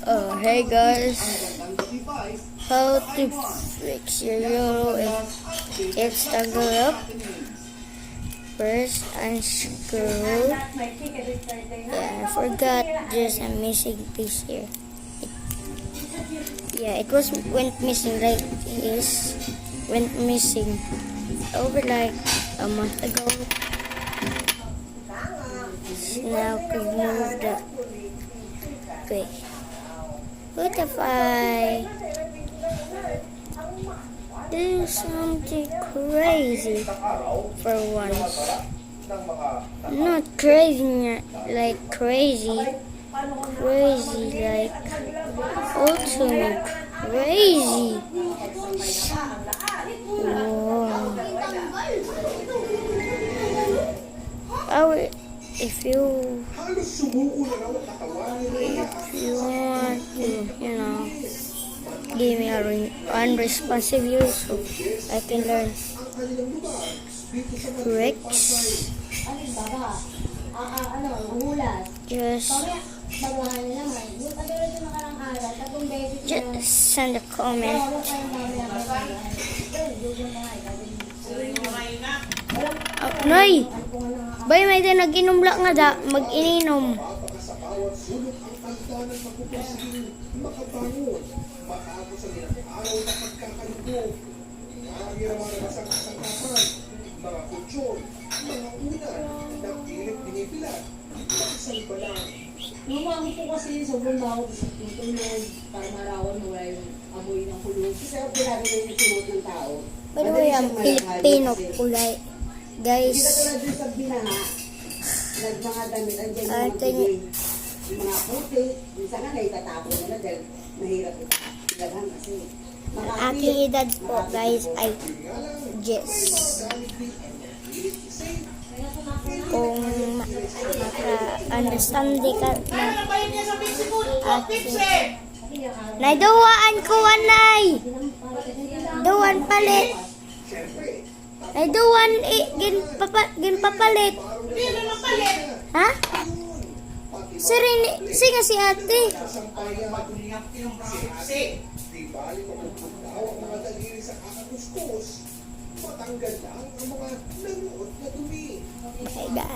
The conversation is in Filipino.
Hey guys, how to fix your Euro if it's tangled up? First, unscrew. Yeah, I forgot there's a missing piece here. It went missing like this. Went missing over like a month ago. Now can move the. Wait. What if I do something crazy for once? Not crazy, like crazy like ultimate crazy. Whoa. If you want to, give me a unresponsive so I can learn tricks. Just send a comment. Noy! Bay, may din nag-inom lang nga da. Mag-ininom. Lumang po kasi sobrang baho sa tulog para marawan mo yung amoy ng kulog. Kasi ang pinagawin yung sunod ng tao. By the way, ang Pilipino kulay. Guys. Hindi ka tulad din sa binaha. Mga damit, andyan yung mga tubig. Yung mga puti. Minsan nga naitatapon nila dahil mahirap ilaghan kasi. Aking edad po guys ay Jess. Kung maka-understand ka na aking naiduwaan ko anay duwan palit naiduwan ginpapalit ha? Sige si ate matanggal lang ang mga nanuot na dumi. Okay guys.